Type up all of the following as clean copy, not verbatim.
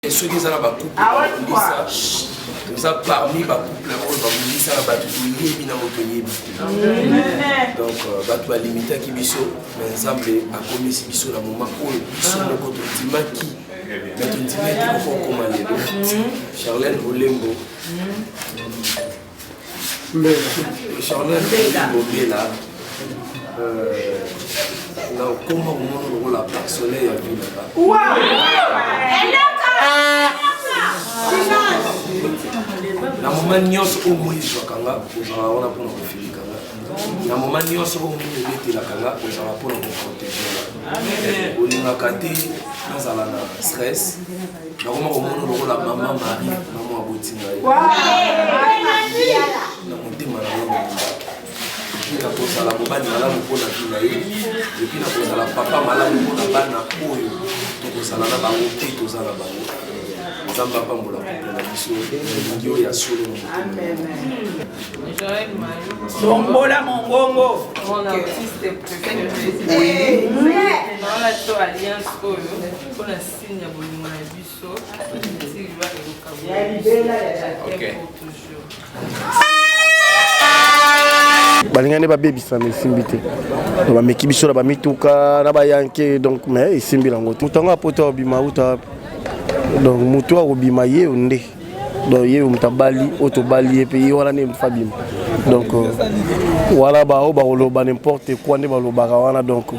Et ceux qui sont là, couple, ça parmi les couples, ça va donc, va limiter qui biso, mais ensemble, à commis si biso, la moment où ils sont le côté qui, mais tu dis qu'il faut commander. Charlène Olembo, Charlène Olembo, là, comment on la personne est à vie là-bas. Na moment nyos au Moïse wakanga ozala wana pour nous faire kanga na moment nyos au Moïse bete la kanga ozala pour nous protéger olinga kati nazala na stress na koma komono lokola maman Marie maman abotinga na motema na yo na kozala mobali malamu mpona vina ye epuis na kozala papa malamu mpona bana oyo tokozala na bango te tozala bango Zamba Pambola la mission Ngio ya solo Sombola Mongongo mon artiste préféré dans la to alliance oyo pour la signe ya bolingo na biso si va eluka toujours balingane babebisa mesimbi te bameki biso na bamituka na bayanke donc mais esimbi lango te mutango apota obima uta donc mutu akobima ye onde donc ye mutabali otobali ye pe ye wana ne mfabima donc wala ba o ba koloba n'importe quoi ne balobaka wana donc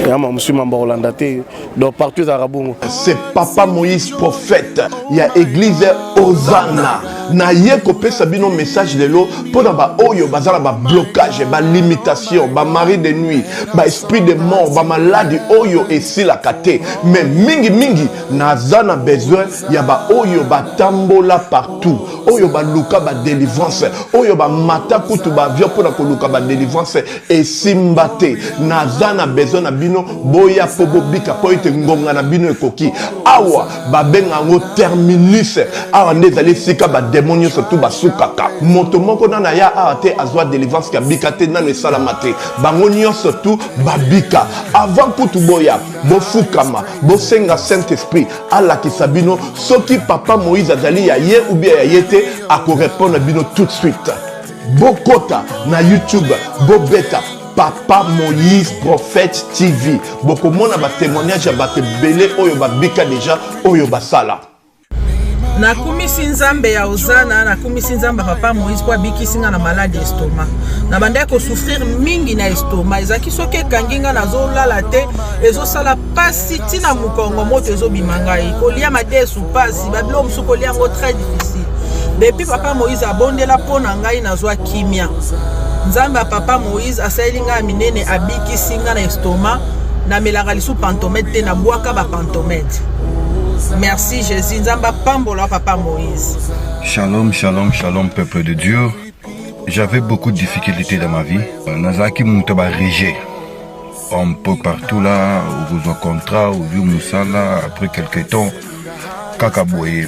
yama musuma mba kolanda te donc partout à Rabongo. C'est Papa Moïse prophète. Il y a église Hosanna. Na ye kopesa bino message de l'eau pour ba oyo bazala ba blocage, ba limitation, ba mari de nuit, ba esprit de mort, ba maladie oyo esi la kate. Mais mingi nazana besoin ya ba oyo ba tambola partout. Oyo ba luka ba délivrance, oyo ba mata kutu ba vio pour na ko luka ba délivrance et simbate. Nazana besoin na bino boya pobo bika po ite ngonga na bino ekoki. Awa ba benga ngo terminus. Awa ndezali sika ba démonios surtout basukaka moto moko na ya ate azwa délivrance ka bikate na ne salamate bangonio surtout babika avant kutu boya bofukama bosenga Saint Esprit ala kisabino soki Papa Moïse azali ya ye ou bien ya yete ako répondre bino tout de suite bokota na YouTube bobeta Papa Moïse Prophète TV bokomona ba témoignage ba belé oyo babika déjà oyo basala na kumisi nzambe ya Hosanna na kumisi nzambe Papa Moïse kwa bikisinga na maladie estomac na banda ko souffrir mingi na estomac ezaki soke kanginga na zolala te ezosala pasi tina mukongo moto ezobimanga kolia madesu pasi babilo musuko lia ngo très difficile depuis Papa Moïse abondela pona ngai nazwa kimia nzambe ya Papa Moïse asalinga minene abikisinga na estomac na melaka lisu pantomètre te na bwaka ba pantomètre. Merci Jésus, Nzamba Pambola Papa Moïse. Shalom, shalom, shalom peuple de Dieu. J'avais beaucoup de difficultés dans ma vie. Nazaki Moutaba Régé. Un peu partout là, où vous en contrat, où vous Moussala, après quelques temps, Kakaboye,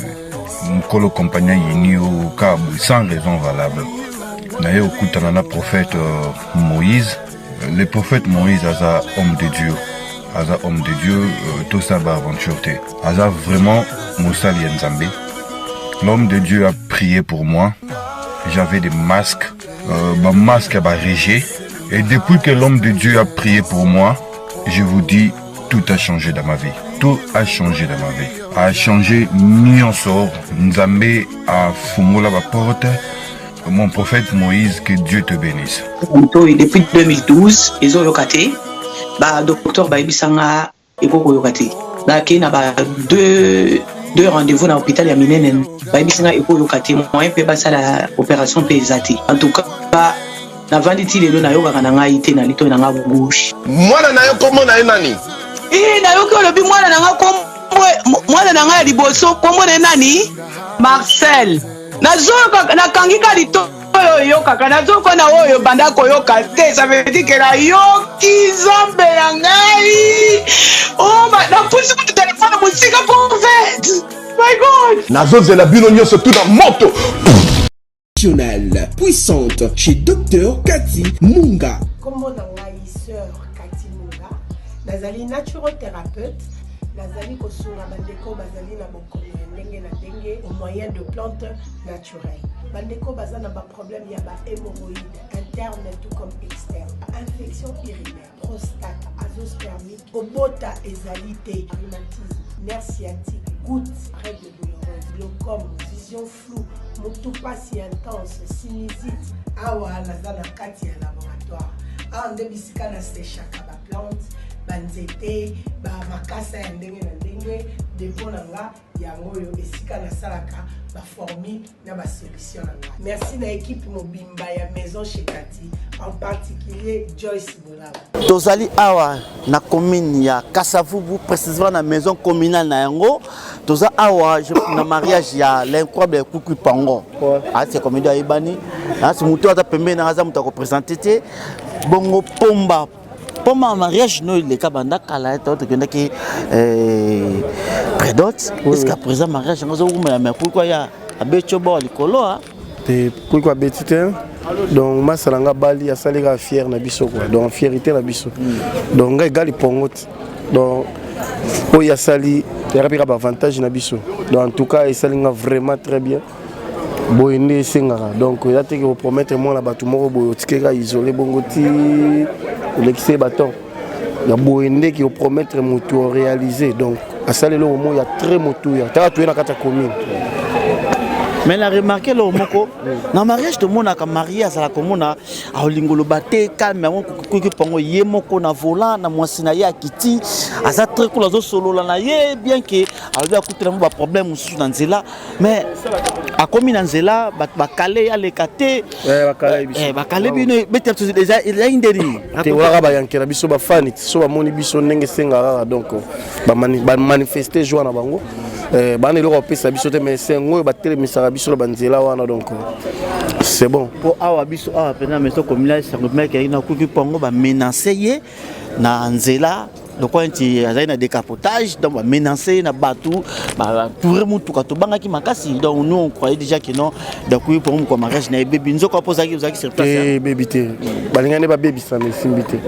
Mkolo compagnie Yini au Kabou, sans raison valable. D'ailleurs, au Koutanana prophète Moïse, le prophète Moïse a homme de Dieu. Aza homme de Dieu, tout ça va aventure. Aza vraiment Moussa Lienzambe. L'homme de Dieu a prié pour moi. J'avais des masques. Ma masque a régé. Et depuis que l'homme de Dieu a prié pour moi, je vous dis, tout a changé dans ma vie. Tout a changé dans ma vie. A changé Nyonsor. Nzambe a fumé la porte. Mon prophète Moïse, que Dieu te bénisse. Depuis 2012, ils ont locaté. Ba docteur ba ibisanga ekoko yokati ba kina ba deux rendez-vous na hôpital ya minene ba ibisanga ekoko yokati moyen pe ba sala opération pe ezati en tout cas na vanditi lelo na yoka kana ngai te na lito na nga gauche mwana na yo komo na nani na yo ko lobi mwana na nga kombo mwana na nga liboso kombo na nani Marcel na zoka na kangika lito yo kaka nazo ko na oyo banda ko yo kate ça veut dire que la yo ki zombe ya ngai oh ma na pusi ku téléphone musika prophète my god nazo zela bino nyonso tout dans moto puissante chez Docteur Cathy Munga. Comment na ngai sœur Cathy Munga nazali naturothérapeute Nazali kosunga bandeko bazali na bokono ndenge na ndenge au moyen de plantes naturelles. Bandeko bazana ba problème ya ba hémorroïdes interne tout comme externe, infection urinaire, prostate, azoospermie, obota ezalité, rhumatisme, nerf sciatique, gouttes, règles douloureuses, glaucome, vision floue, motopathie intense, sinusite. Awa nazana kati ya laboratoire. Awa nde bisika na séchaka ba plante, banzete, ba makasa ya ndenge na ndenge, depo na nga yango yo esika na salaka ba formule na ba solution na nga. Merci na équipe mobimba ya Maison chez Kati, en particulier Joyce Boulaba. Tozali awa na commune ya Kasavubu, précisément na maison communale na yango. Toza awa na mariage ya l'incroyable Kuku Pango. Ah c'est comme dia ibani. Ah c'est muto ata pembe na aza muto ko présenter bongo pomba. Pomba mariage no le kabanda kala to kenda ki prédote. Jusqu'à présent mariage ngozo uma ya pourquoi ya abecho bo likolo te pourquoi betite donc masalanga bali ya salega fier na biso quoi donc fierté na biso donc ngai gali pongote donc o ya sali thérapie ba avantage na biso donc en tout cas esalinga vraiment très bien boyende sengara donc ya te que promettre moi la batu moko boyo tikeka isolé bongoti l'excès bâton ya boyende qui promettre moto réaliser donc asali lo mo ya très moto ya ta tu na kata commune. Mais la remarqué le moko na mariage de mona ka marié ça la komona a lingolo baté calme on kuki pongo ye moko na volant na mwasina ya kiti asa très cool zo solo la na ye bien que a va coûter ba problème sous dans nzela mais a komi na nzela ba calé ya le katé ba calé bino beté déjà il a inderi te wala ba yankela biso ba fani so ba moni biso ndenge senga donc ba manifester joie na bango bana le repesa biso te mais c'est ngoyo ba télémisara biso la banzela wana donc c'est bon pour awa biso awa pena mais so comme là ça mec ina kuki pongo ba menacer na nzela donc quand il a un décapotage donc ba menacer na batou ba pour mutu ka to banga ki makasi donc nous on croyait déjà que non donc oui pour mon mariage na bébé nzoko posa ki sur place bébé te balingane ba bébé ça mais simbité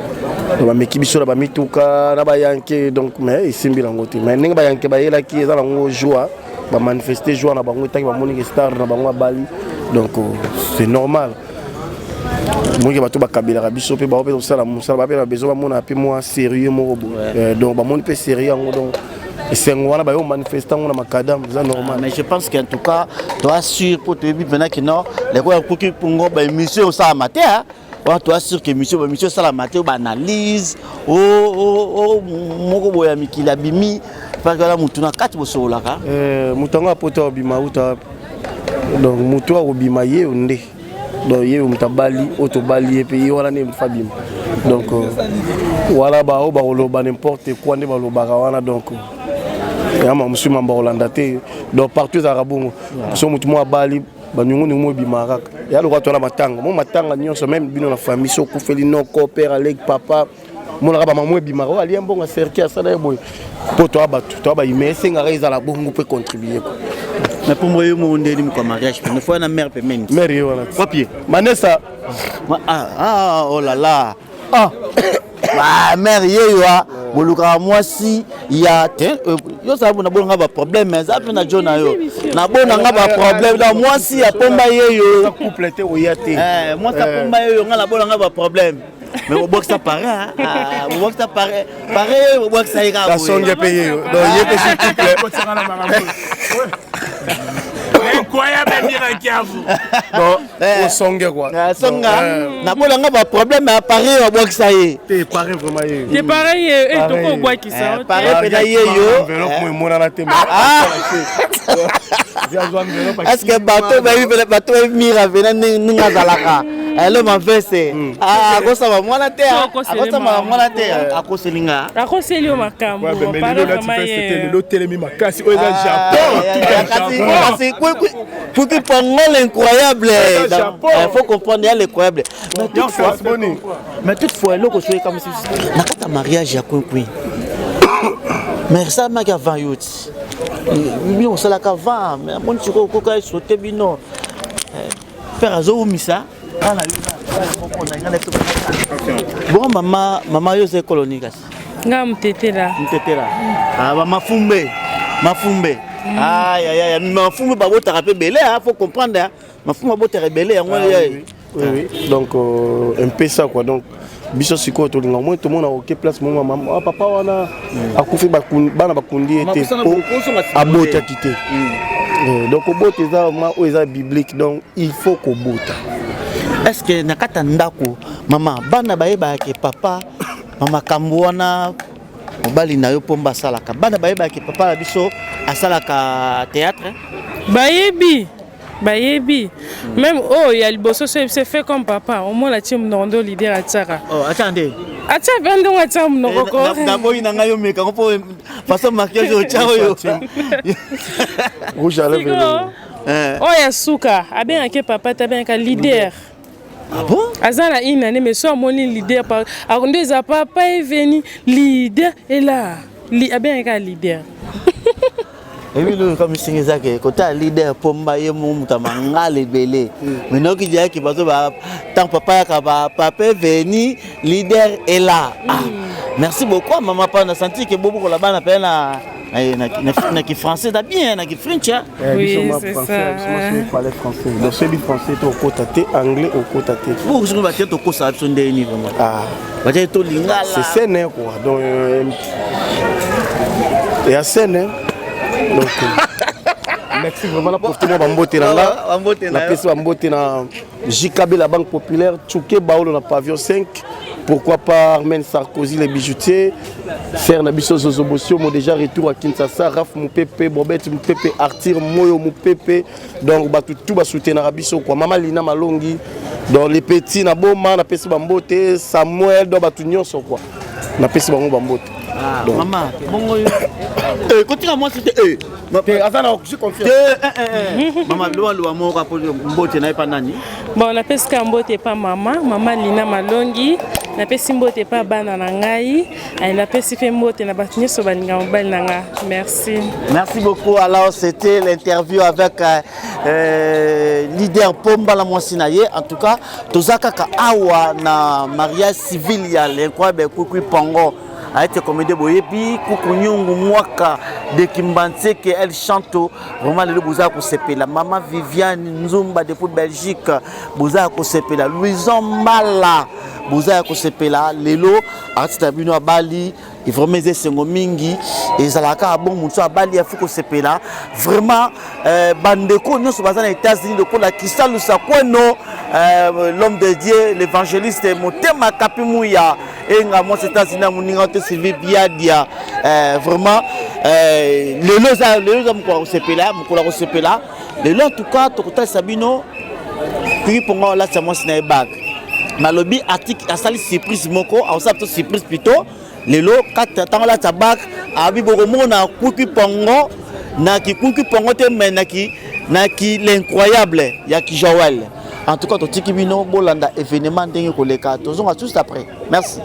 ba meki biso ba mituka na ba yanke donc mais simbi lango te mais ninga ba yanke ba yela ki ezala ngo joie ba manifester joie na bango taki ba moni star na bango bali donc c'est normal. Moi qui va tout bakabila biso pe ba ope sala musala ba pe besoin ba mona pe moi sérieux mo donc ba moni pe sérieux donc c'est ngwana ba yo manifestant na makadam c'est normal. Mais je pense qu'en tout cas toi sûr pour te dire maintenant que non les quoi pour que pongo ba émission ça amateur on toi sûr que monsieur ça la matin ba analyse moko boya mikila bimi parce que là mutuna kati bosola ka mutanga poto bima uta donc muto obima ye onde donc ye mutabali otobali pe wala ne mfabim donc wala ba o ba loba n'importe quoi ne ba loba wana donc ya ma musuma ba Hollanda te donc partout à Rabongo so mutu mo bali ba nyungu mo bimara ya lo kwatona matanga mo matanga nyonso même bino na famille so kufeli no ko père avec papa mon raba maman bimara ali mbonga cercle ça na boy poto abatu to ba imese ngara izala bongo peut contribuer. Mais pour moi, je suis en mariage. Il faut une mère même. Mère, voilà. Papier. Manessa. Oh là là. Ah, mère, moi si il y a yo ça na bon nga problème mais ça na jona yo na bon nga ba problème dans moi si ya pomba yo compléter o yate moi ça pomba yo nga la bon nga ba problème mais au box ça paraît au box ça paraît au box ça ira ça sonne payé donc yé s'il te plaît incroyable miracle à vous. Bon, au songe quoi. Songa. Na bola nga ba problème à Paris au box ça y. T'es pareil vraiment y. T'es pareil et to ko bois qui ça. Pareil pe yo. Enveloppe moi mona na teme. Est-ce que bateau mira venir ninga zalaka. Elle m'a fait c'est ko ça va moi la terre. Ko ça va moi la terre. Ko selinga. Ko selio makambo. C'était l'hôtel mi makasi au Japon. Pour que pendant l'incroyable, il faut comprendre l'incroyable. Mais toutefois, l'eau que je comme si n'a pas de mariage à quoi. Mais ça m'a avant yoti. Lui on s'la qu'avant, mais mon chico coca sauté bino. Faire azo misa. Bon maman yo c'est colonique. Nga Mtetela. Mtetela. Ah, Mafumbe. Mafumbe. Aïe, Mafumbe, Babota rappelé belé, il faut comprendre. Mafumbe, Babota rebellé. Oui. Donc, un peu ça, quoi. Donc, biso siko to linga moi tout le monde a OK place mon maman papa wana akufi bana bakundi était abota quitté. Donc obota ça ma oza biblique donc il faut ko bota. Est-ce que nakata ndako mama bana bayeba ke papa mama kambuana mobali na yo pomba salaka bana bayeba ke papa la biso asalaka théâtre Bayebi même il y a le bosso c'est fait comme papa au moins la team nondo leader à Tsara. Oh attendez bando wa tsam no ko d'abord ina ngayo meka ko façon maquillage au tchao yo rouge à lèvres ya suka aben ke papa taben ka leader. Ah bon azala ina ne mais so moni leader par akondeza papa est venu leader et là aben ka leader. Et puis, comme je disais, quand tu leader pour m'aller mon tamangal et belé. Mais non, qui dit que tant papa est venu, leader est là. Merci beaucoup, maman. On a senti que beaucoup là-bas n'appelle na français da bien, na French. Oui, c'est ça. Je parlais français. Donc celui français est au côté anglais au côté. Vous vous battez au côté ça son dernier vraiment. Battez to lingala. C'est scène quoi. Donc et à scène donc merci vraiment pour tout le monde bamboté là la personne bamboté na JKB la Banque Populaire Tchouké Baolo na pavillon 5 pourquoi pas Armen Sarkozy les bijoutiers faire na biso Zozobosio mo déjà retour à Kinshasa Raf Moupepe Bobette Moupepe Artir Moyo Moupepe donc ba tout ba soutenir biso quoi Mama Lina Malongi dans les petits na boma na pesi bamboté Samuel do ba tout nyonso quoi na pesi bango bamboté. Maman, bon, continue à moi c'était je confie. Maman, bon, la pesque mbote pas maman Lina Malongi, la pesque mbote pas bana nangai, la pesque fait mbote na batini so balinga mobile nanga. Merci. Merci beaucoup. Alors c'était l'interview avec leader Pomba la Mwasinaye. En tout cas, tozaka ka awa na mariage civil ya l'incroyable Kukui Pongo. A été comédie boyebi kukunyungu mwaka de Kimbanseke elle chante vraiment le boza ko sepela maman Viviane Nzumba depuis Belgique boza ko sepela Louison Mala boza ko sepela lelo artiste bino a Bali et vraiment des sengo mingi et zalaka bon mutu a Bali afuko sepela vraiment bandeko nyonso baza na États-Unis de la Cristal Lusakweno l'homme de Dieu l'évangéliste Motema Kapimuya et nga moi c'est États-Unis muninga te Sylvie Biadia vraiment lelo mko sepela mko sepela lelo en tout cas tokota Sabino puis pour moi là c'est moi c'est bag malobi article a sali surprise moko a ça surprise plutôt lelo 4 temps là tabak abi boromona kuki pongo na ki kuki pongo te menaki na ki l'incroyable ya ki Joël en tout cas totiki bino bolanda événement ndenge koleka tozonga tout après merci.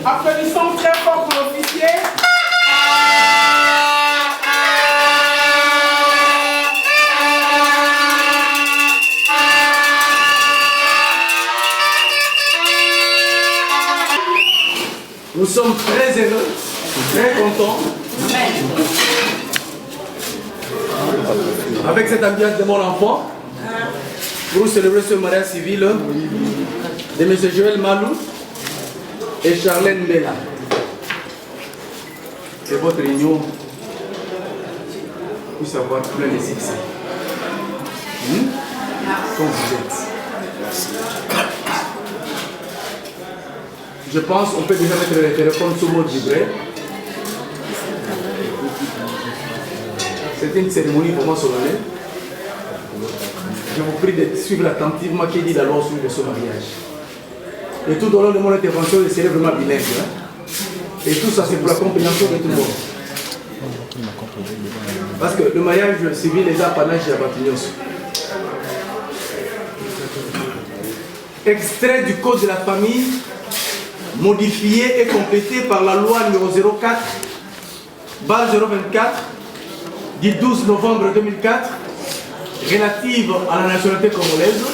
Applaudissons très fort pour l'officier. Nous sommes très heureux, très contents. Avec cette ambiance de mon enfant, pour célébrer ce mariage civil de M. Joël Malou et Charlène Bella. Que votre union puisse avoir plein de succès. Comme vous êtes. Je pense qu'on peut déjà mettre les téléphones sous mode vibré. C'est une cérémonie pour moi solennelle. Je vous prie de suivre attentivement qui dit la loi sur ce mariage. Et tout au long de mon intervention, je serai vraiment bilingue. Et tout ça, c'est pour la compréhension de tout le monde. Parce que le mariage civil est apanage de la Batignos. Extrait du Code de la famille, modifié et complété par la loi numéro 04, barre 024, du 12 novembre 2004, relative à la nationalité congolaise,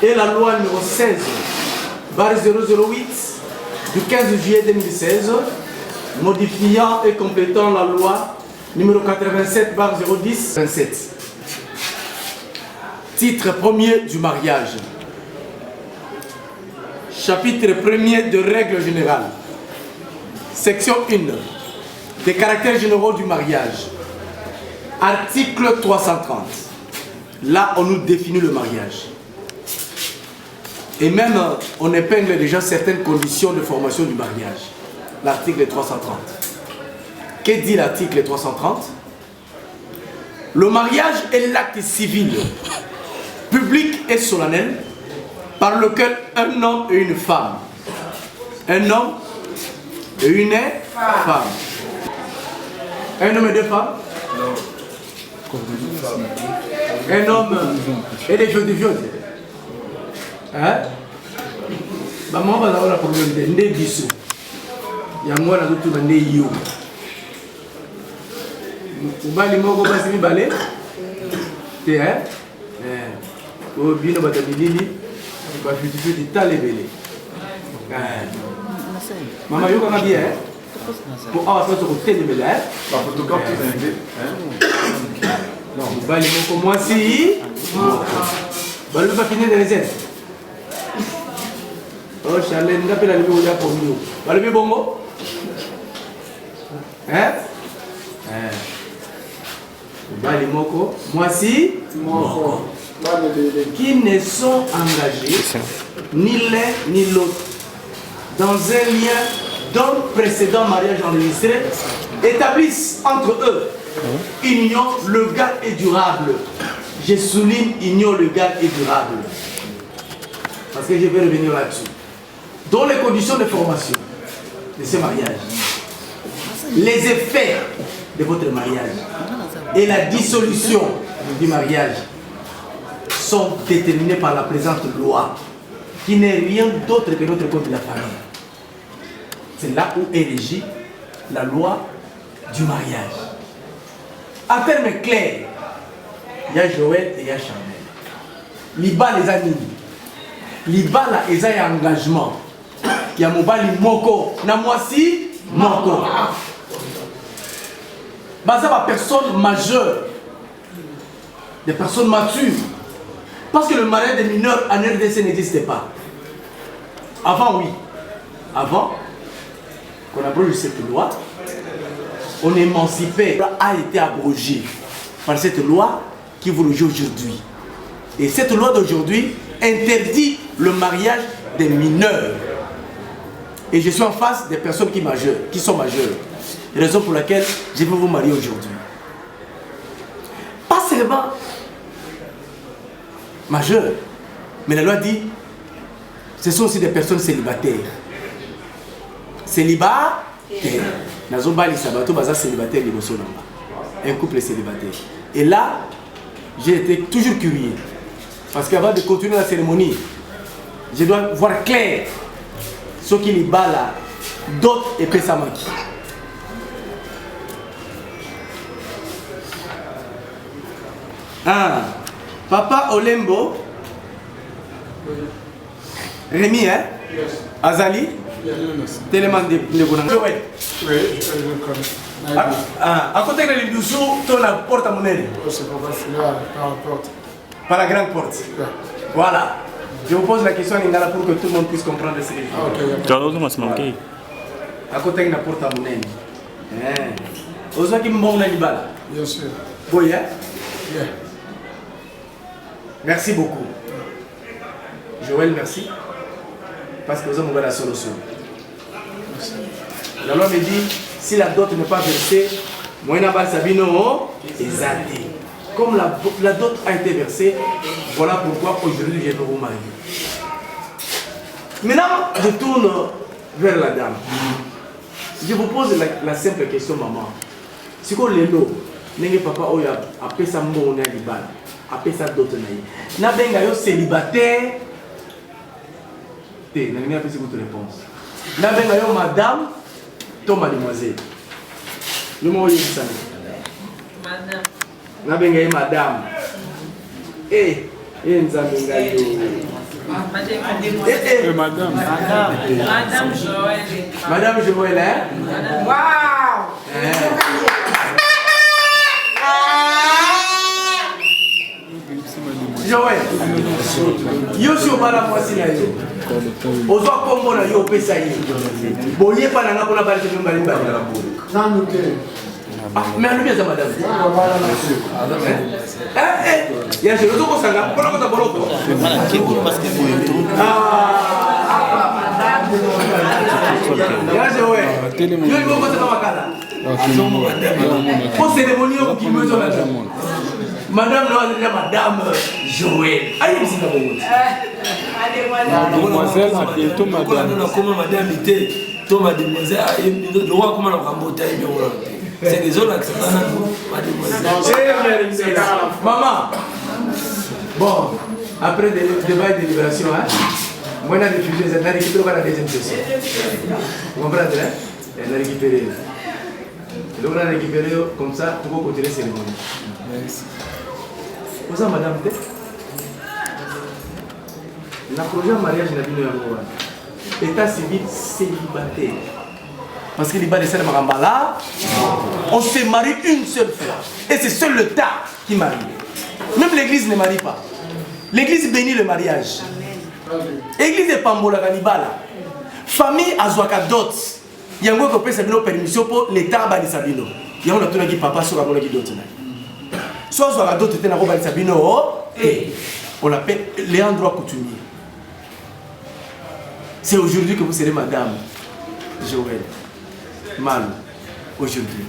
et la loi numéro 16, barre 008, du 15 juillet 2016, modifiant et complétant la loi numéro 87, barre 010, 27. Titre premier du mariage. Chapitre 1er de règles générales. Section 1. Des caractères généraux du mariage. Article 330. Là, on nous définit le mariage. Et même, on épingle déjà certaines conditions de formation du mariage. L'article 330. Que dit l'article 330? Le mariage est l'acte civil, public et solennel, par lequel un homme et une femme, un homme et une femme, un homme et deux femmes, un homme et des vieux de vieux. Hein? Maman va avoir la problème de ndé biso. Yango na tout na ndé yo. Ubali moko basi mibale. Te hein? O bino batabilili. Ba futu di talebele. Maman yo kana bien hein? Pour avoir ça sur telebele hein? Ba photocopie hein? Non, ubali moko moi si. Ba le pas finir de les aides. Oh, Charlène, n'a pas la lumière pour nous. Va le bongo? Hein? Bali moko. Moi si. Moko. Qui ne sont engagés, ni l'un ni l'autre, dans un lien d'un précédent mariage enregistré, établissent entre eux une union légale et durable. Je souligne union légale et durable. Parce que je vais revenir là-dessus. Dans les conditions de formation de ce mariage, les effets de votre mariage et la dissolution du mariage sont déterminés par la présente loi, qui n'est rien d'autre que notre code de la famille. C'est là où est régie la loi du mariage. En termes clairs, il y a Joël et il y a Charlène. Liba les amis. Liba là, ils ont un engagement. Il y a mobali moko. Na moisi moko. Baza ba personnes majeures. Des personnes matures. Parce que le mariage des mineurs en RDC n'existait pas. Avant, oui. Avant qu'on abroge cette loi, on émancipait, a été abrogé par cette loi qui vous le joue aujourd'hui. Et cette loi d'aujourd'hui interdit le mariage des mineurs. Et je suis en face des personnes qui sont majeures. Raison pour laquelle je veux vous marier aujourd'hui. Pas seulement majeures, mais la loi dit ce sont aussi des personnes célibataires. Célibataire. Un couple célibataire. Et là, j'ai été toujours curieux. Parce qu'avant de continuer la cérémonie, je dois voir clair ce qui les bat là, d'autres et Pessamaki. Ah, Papa Olembo, Rémi, hein? Azali, Téléman de Gonan. Oui, je le connais. À côté de l'Indoussou, tu as la porte à monnaie. C'est pas facile, par la porte. Par la grande porte. Voilà. Je vous pose la question Lingala pour que tout le monde puisse comprendre ce que je dis. À côté de la porte à monnaie. Vous avez un bon Nalibala? Bien sûr. Oui, hein? Merci beaucoup. Joël, merci. Parce que vous avez la solution. La loi me dit, si la dot n'est pas versée, moi je n'ai Sabino exalté. Comme la dot a été versée, voilà pourquoi aujourd'hui je vais vous marier. Maintenant, je tourne vers la dame. Je vous pose la simple question, maman. Si vous avez le papa a fait sa mot, a fait sa dot. Na benga yo célibataire. Té, na pas votre réponse. Na benga yo madame, to mademoiselle. Le mot est ça. Madame. Na benga yo madame. Nzamenga yo. Madame. Madame Joël. Madame Joël, hein? Waouh! Joël, yo si obala mwasi na yo ozwa kombo na yo opesa ye boye pa na nga mpona bali te mbali mbali nanu te mais alobi aza madame ya jelo tokosanga mpona kota boloko ya Joël yo libokosaka makala po cérémonie okokimi ozo Madame Madame Joël. Allez, vous êtes mademoiselle, bientôt madame. Madame était, toi mademoiselle, le roi comment on va monter. C'est des autres qui mademoiselle. Maman. Bon, après le débat et délibération, moi j'ai diffusé, j'ai récupéré la deuxième session. Vous comprenez? Elle a récupéré. Donc on a récupéré comme ça pour continuer la cérémonie. Merci. Vous avez madame T. La projet mariage n'a pas état civil célibataire. Parce que les balles de Marambala, on se marie une seule fois. Et c'est seul le tas qui marie. Même l'église ne marie pas. L'église bénit le mariage. L'église de Pambola Kanibala. Famille Azwaka Dot. Il y a un gros qui peut permission pour l'état de Sabino. Il y a un autre qui papa sur la bonne qui d'autres. Soit sur la dot était dans Sabino, et on l'appelle Léandro coutumier. C'est aujourd'hui que vous serez madame Joël. Mal. Aujourd'hui.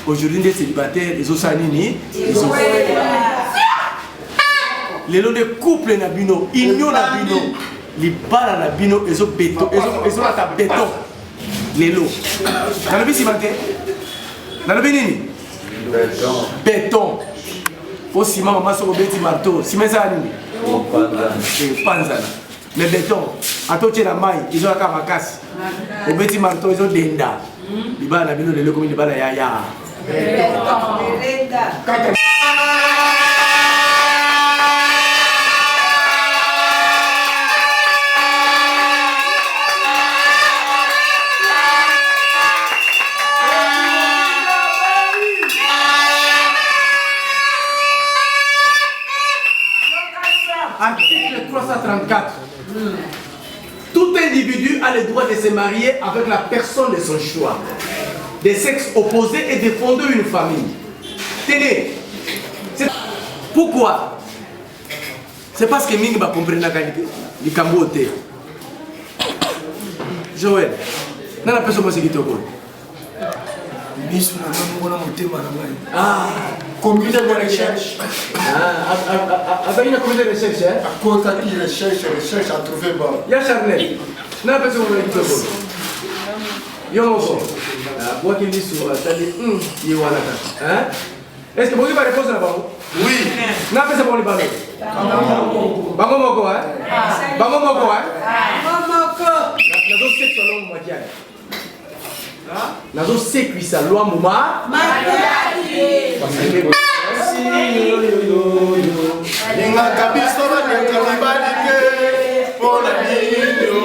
Aujourd'hui, les célibataires, les Osanini, les lots de couple Nabino, union Nabino, les balles Nabino, ils ont béton, ils ont la béton. Les lots. Dans le bis, dans le bénini. Béton. Faut ciment, maman sur le béti marteau. Ciment ça anime. Panzana. Mais béton. À toi, tu es la maille. Ils ont la casse. Au béti marteau, ils ont des dents. Les balles Nabino, les lots comme les balles yaya. Article 334. Tout individu a le droit de se marier avec la personne de son choix, des sexes opposés et de fonder une famille. Tenez, pourquoi? C'est parce que Ming va comprendre la qualité du Cambote. Joël, non la personne qui te voit. Ah, combien de recherches? Avec une combien de recherches? À cause de recherche à trouver bon. Il y a Charnel. Non la personne qui te voit. Il y a un quoi qu'il dise sur la table, il y a un Est-ce que vous avez réponse là-bas? Oui. N'a pas ça pour les ballons. Bango moko, hein? Bango moko, hein? Nazo sexe loi makiaji. Nazo sexe loi muma. Makiaji. Linga kabisa baneka libalike pona nino.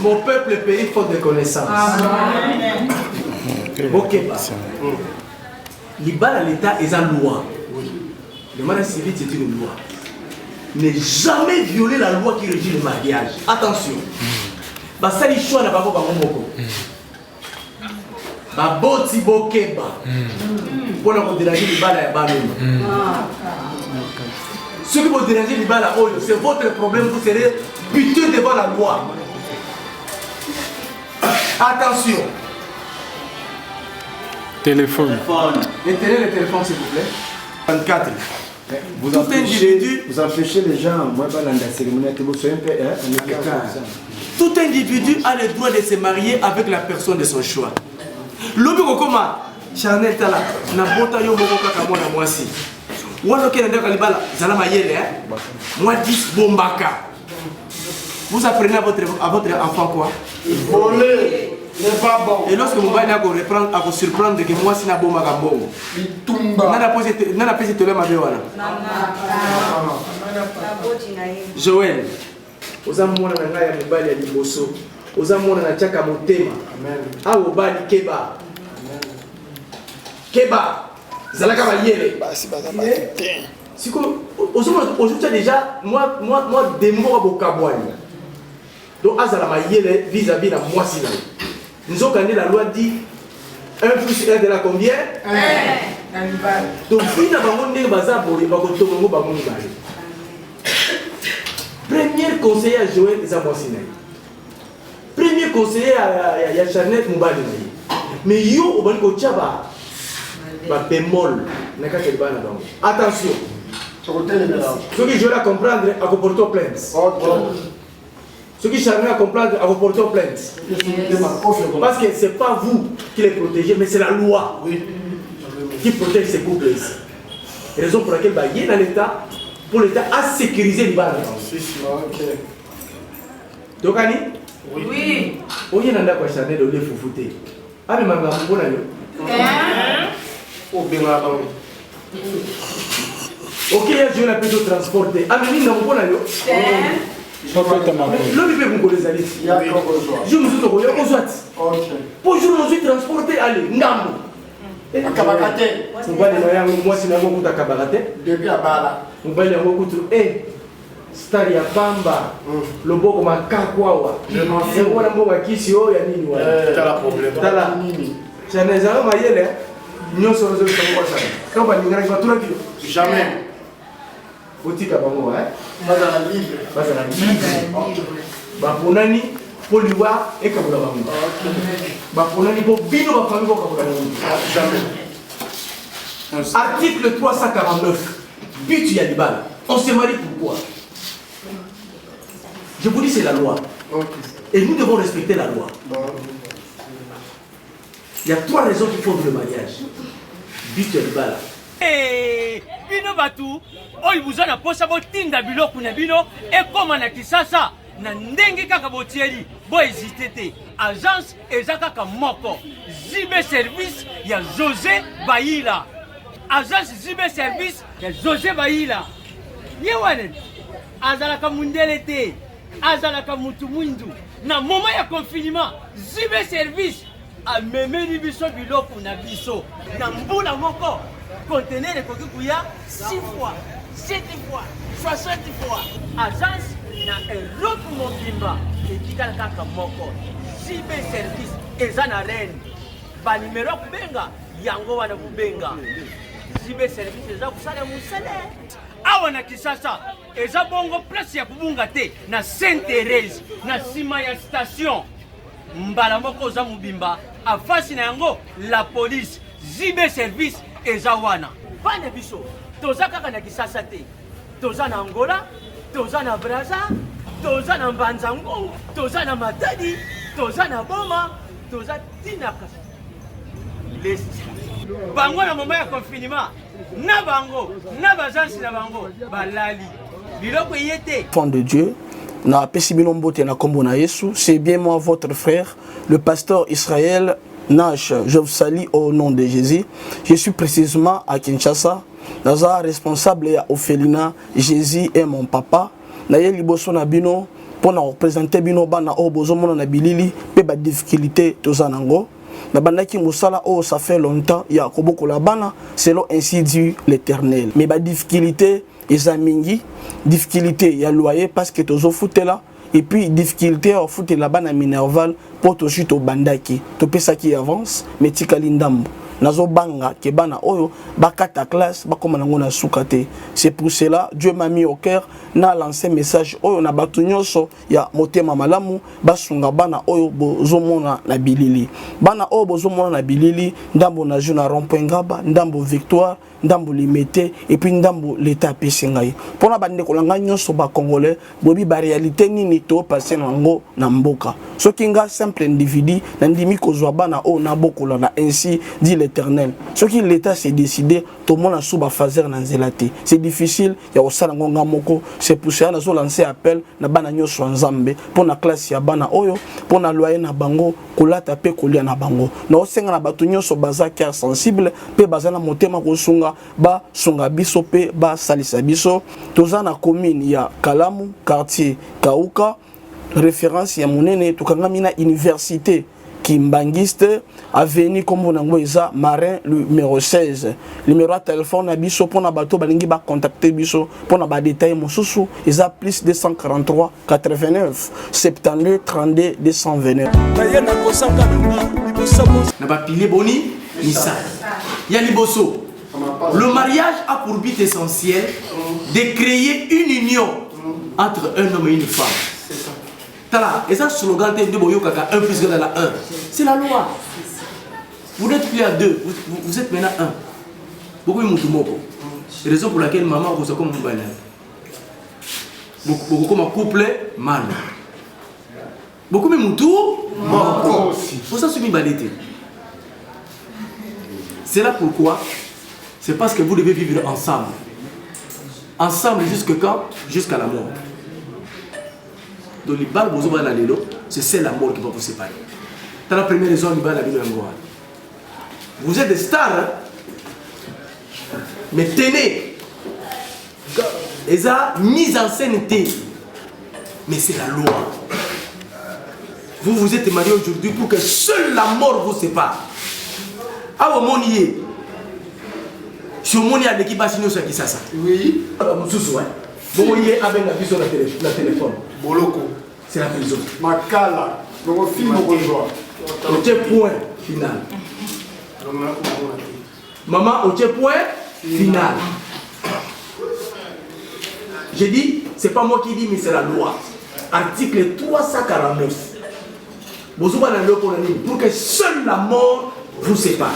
Mon peuple périt faute de connaissances. Ok. Libala l'État est en loi. Le mariage civil c'est une loi. Ne jamais violer la loi qui régit le mariage. Attention. Basali choix na bako bango moko. Ba boti bokeba. Pour ne déranger libala ya baloma. Ceux qui vont déranger libala oyo, c'est votre problème, vous serez butés devant la loi. Attention. Téléphone. Éteignez le téléphone s'il vous plaît. 24. Vous empêchez les gens, moi, dans la cérémonie, que vous soyez un peu. Tout individu a le droit de se marier avec la personne de son choix. L'autre comment Chanel Tala, n'a pas yo moko kaka mwana mwasi. Walo kena ndaka libala, zala mayele moi 10 bombaka. Vous apprenez à votre enfant quoi? Voler n'est pas bon. Et lorsque mon bail a à surprendre que moi si na bombaka bongo. Nana pesi tole mabe wana. Joël, oza mwana na ngai ya mobali ya liboso. Oza mwana na tiaka motema. Awo bali keba. Keba. Zalaka bayele. Basi bazabate. Siko aujourd'hui déjà moi démon bokabwani. Donc azala mayele vis-à-vis la moi si là. Nous avons gagné la loi dit 1 plus 1 de la combien? 1. Donc si na bango ndenge baza boli bakotongo bango mibale. Premier conseiller à Joël eza moi si là. Premier conseiller à Chanel Mubali. Mais yo obali ko tchaba ba bémol na ka kelba na bango. Attention. Ceux qui veulent comprendre à porter plainte. Ceux qui cherchent à comprendre à porter plainte. Parce que ce n'est pas vous qui les protégez, mais c'est la loi qui protège ces couples ici. Raison pour laquelle il y a dans l'État, pour l'État à sécuriser les balles. Donc, Annie? Oui. Où est-ce que vous avez de foufoute? Ah, mais maman, vous avez ok, je vais plutôt transporter. Ah, mais nous avons l'homme peut vous connaître les ici. Je me suis trouvé au Soit. Pour jour, nous transporter, allez, Ngambo. Kabakate. On va aller moi, si nous avons un Kabakate. Depuis à Bala. On va aller à Mokutu. Eh, Staria Pamba. Le beau comme un Kakwawa. Je m'en fous. On a un bon Kisio, il y a Nini. T'as la problème. T'as la Nini. J'en ai un maillé, nous sommes résolus comme ça. Quand on va dire que tout le monde. Jamais. Boutique à Bango, hein? Pas à la libre. Pas à la libre. Baponani, pour lui voir et Kabula Bango. Baponani, pour Bino, ma famille, pour Kabula Bango. Jamais. Article 349. But Yadibal. On se marie pourquoi? Je vous dis, c'est la loi. Et nous devons respecter la loi. Il y a 3 raisons qui font le mariage. But Yadibal. Bino batu oyi buzana posa botinda biloko na bino ekoma na kisasa na ndenge kaka botieli bo hésiter te agence ezaka kaka moko Zibe service ya José Baïla agence Zibe service ya José Baïla yewane azalaka mundele te azalaka mutu mwindu na moment ya confinement Zibe service amemeli biso biloko na biso na mbula moko conteneur ekoki kuya 6 fois, 7 fois, 60 fois. Agence na eloko mobimba etikala kaka moko. Zibe service eza na reine. Ba numero kubenga yango wana kubenga. Zibe service eza kusala musele. awa na Kisasa eza bongo place ya kubunga te na Sainte Thérèse na sima ya station mbala moko za mubimba afasi na yango la police zibe service eza wana bana biso toza kaka na Kisasa te toza na Angola toza na Brazza toza na Mbanzango toza na Matadi toza na Boma toza tina kasa bango na moment ya confinement na bango na bazansi na bango balali biloko yete enfant de Dieu na pesi bino mbote na kombo na Yesu. C'est bien moi votre frère le pasteur Israël Nash. Je vous salue au nom de Jésus. Je suis précisément à Kinshasa. Naza responsable ya Ophelina. Jésus est mon papa. Na ye liboso na bino pour na représenter bino bana o bozomona na bilili pe ba difficulté tozanango. Na bandaki musala oh ça fait longtemps ya koboko la bana selon ainsi dit l'Éternel. Mais ba difficulté ezamingi difficulté ya loyer parce que tozo foutela et puis difficulté au foot la bana minerval pour to chute au bandaki to pesa qui avance mais tikali ndambo nazo banga ke bana oyo bakata classe bakoma nango na sukate. C'est pour cela Dieu m'a mis au cœur na lancé message oyo na batu nyonso ya motema malamu basunga bana oyo bozomona na bilili bana oyo bozomona na bilili ndambo na juna rond-point Ngaba ndambo Victoire ndambo limité et puis ndambo l'état pesingai pona bande kolanga nyonso ba congolais bobi ba réalité nini to passer nango na mboka soki nga simple individu na ndimi kozwa bana o na bokola na ainsi dit l'Éternel soki l'état s'est décidé to mona suba fazer na nzelate c'est difficile ya osala ngonga moko. C'est pour ça na zo lancer appel na bana nyonso nzambe pona classe ya bana oyo pona loyer na bango kolata pe kolia na bango na osenga na batu nyonso baza cœur sensible pe baza na motema kosunga ba sunga biso pe ba salisa biso toza na commune ya Kalamu quartier Kauka référence ya monene tukangami na université Kimbangiste avenue comme nango eza Marin numéro 16 numéro de téléphone na biso pona bato balingi ba contacter biso pona ba détail mosusu eza plus 243 89 72 32 229 na ba pile boni misa ya liboso. Le mariage a pour but essentiel de créer une union entre un homme et une femme. Tala, et ça slogan de Boyo Kaka 1 plus 1 égale à 1. C'est la loi. Vous n'êtes plus à 2, vous êtes maintenant 1. Beaucoup de moutoumoko. C'est la raison pour laquelle maman vous a comme un banal. Beaucoup comme un couple mal. Beaucoup de moutoumoko. Pour ça, c'est une banalité. C'est là pourquoi. C'est parce que vous devez vivre ensemble. Ensemble jusqu'à quand? Jusqu'à la mort. Donc, c'est celle la mort qui va vous séparer. Dans la première raison, vous êtes des stars, hein? Mais tenez, ils ont mise en scène, mais c'est la loi. Vous vous êtes mariés aujourd'hui pour que seule la mort vous sépare. Ah, au monde y est. Si au monde y a l'équipe à signer sur Kisasa. Oui. Bon, il est avec la vision de la téléphone. Boloko. C'est la prison. Makala. Donc, film au point final. Maman, au point final. J'ai dit, c'est pas moi qui dis, mais c'est la loi. Article 349. Pour que seule la mort vous sépare.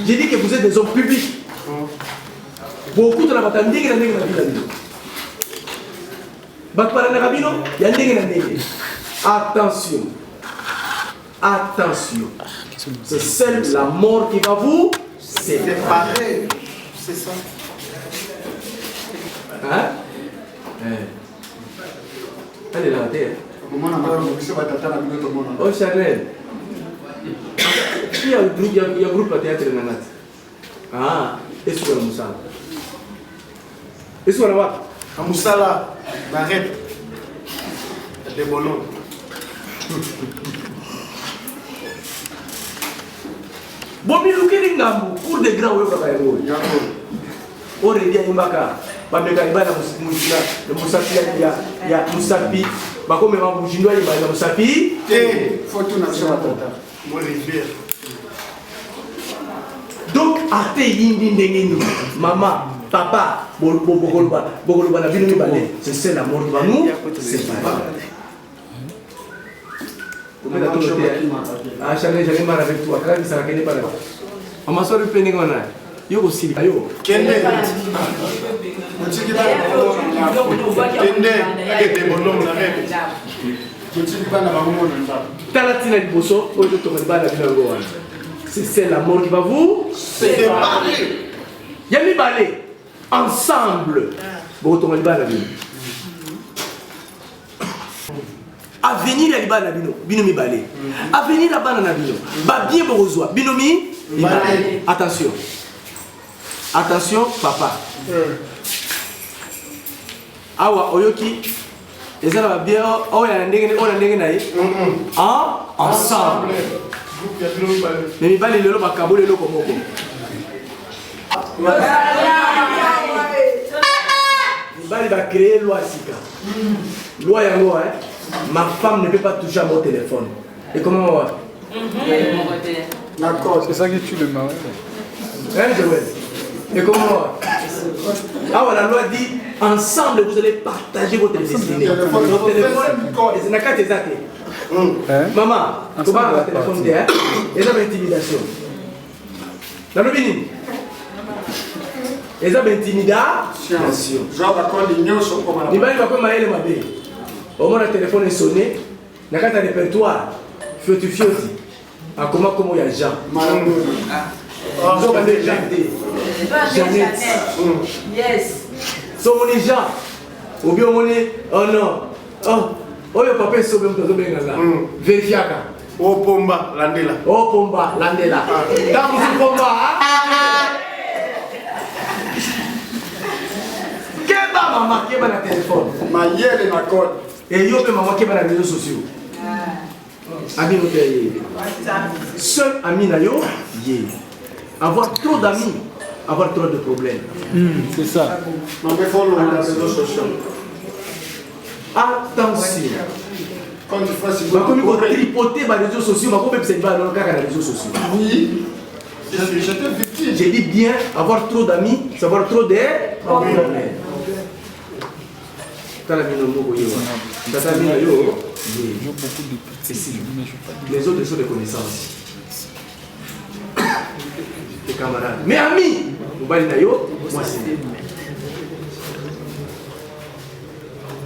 J'ai dit que vous êtes des hommes publics. Beaucoup de la bataille, attention. Attention. C'est seule la mort qui va vous séparer. C'est ça. Hein? Elle est là, terre. Oh, Chanel. Il y a un groupe à théâtre. Ah, est-ce que vous savez? Est-ce que vous savez? Amoussala, Barrette, des bonhommes. Bon, mais vous avez un cours de grand ou pas? On est bien Mbaka. Bameka ibana musina, le musapi ya musapi. Bako mema bujindwa ibana musapi. Photo na tata. Moi donc ate yindi ndengeni. Maman. papa, Bogoloba na bino mibale, c'est la mort qui va nous séparer. Ah, j'allais mal avec toi, quand ça n'est pas là. On m'a sorti le pénig en a. Yo aussi, ayo. Kende. C'est la mort qui va vous séparer. Yami balé ensemble. Avenir ya libana bino bino mi balé. Avenir la bana na bino. Ba bien borozwa bino mi balé. Attention. Attention papa. Awa oyoki ezala ba bien oya ndenge na ye. Ensemble. Mais mi balé lelo ba kabole lelo komoko. Il va créer loi Sika. Loi yango, hein. Ma femme ne peut pas toucher à mon téléphone. Et comment on va? D'accord, c'est ça qui tue le mari. Hein, Joël? Et comment on va? Ah voilà, la loi dit ensemble vous allez partager votre destinée. Votre téléphone, c'est nakate zate. Maman, comment on va téléphone de hein? Et là l'intimidation. Dans le bini. Et ça intimidation. Genre d'accord l'union sur comment. Il va comme maël mabé. Au moins le téléphone est sonné. Na carte répertoire. Fioti. Ah comment il y a Jean. So on est Jean. Jeannette. Yes. So on est Jean. Ou bien on est oh non. Oh le papa est sauvé dans le bengaza. Vérifiaka. Oh pomba landela. Oh pomba landela. Dans ce pomba. Maman qui est dans le téléphone. Ma yelle est ma code. Et yo maman qui est dans les réseaux sociaux. Ami no paye. Seul ami na yo, yé. Avoir trop d'amis, avoir trop de problèmes. C'est ça. On peut follow les réseaux sociaux. Attention. Quand tu fais si vous tripoter les réseaux sociaux, ma copine c'est pas dans le cas des réseaux sociaux. Oui. J'étais victime. J'ai dit bien avoir trop d'amis, savoir trop de problèmes. Les autres sont des connaissances. Des camarades. Mais amis, moi c'est.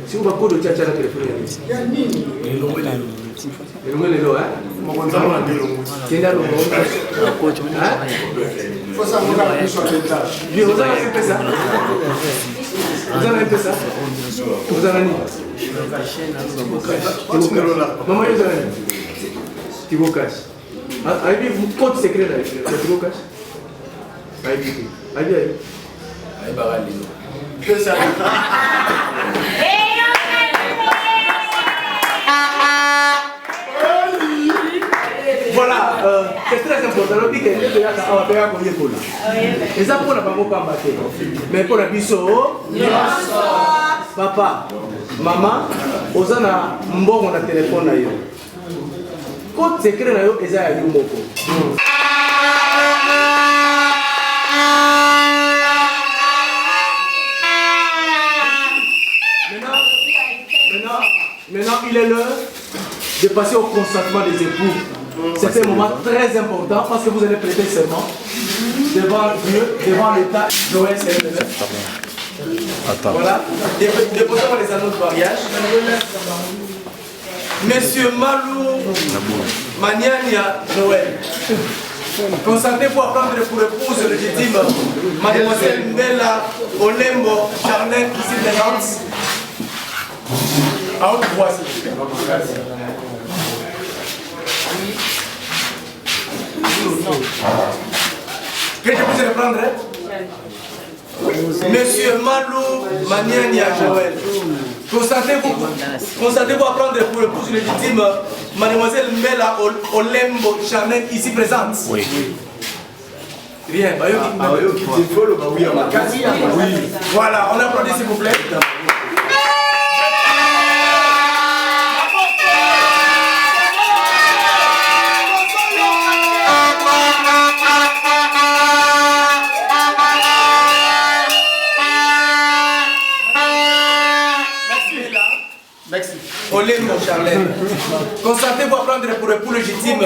Si vous avez de tchatcha, le téléphone est vous en avez fait ça? Vous en avez mis? Maman, vous en avez mis? Tu vous caches. Aïe, vous compte secret là. Tu vous caches? Aïe. Voilà, c'est très important. On dit que les gens ont fait un peu de et ça pour la maman pas battre. Mais pour la biso, papa, maman, aux gens a mbongo na téléphone na yo. Code secret na yo eza ya yumoko. Maintenant, il est l'heure de passer au consentement des époux. C'est un moment très important parce que vous allez prêter serment devant Dieu, devant l'État. Joël, c'est le voilà. Déposons les anneaux de mariage. Monsieur Malou Maniania Joël. Consentez-vous à prendre pour épouse légitime Mademoiselle Mbela Olembo Charlène ici présente. À haute voix, s'il vous plaît. Que je puisse reprendre? Monsieur Malou Maniania Joël. Consentez-vous à prendre pour épouse légitime Mademoiselle Mbela Olembo Charlène ici présente? Oui. Bien. Voilà, on applaudit s'il vous plaît. Olembo Charlène. Consentez-vous à prendre pour époux légitime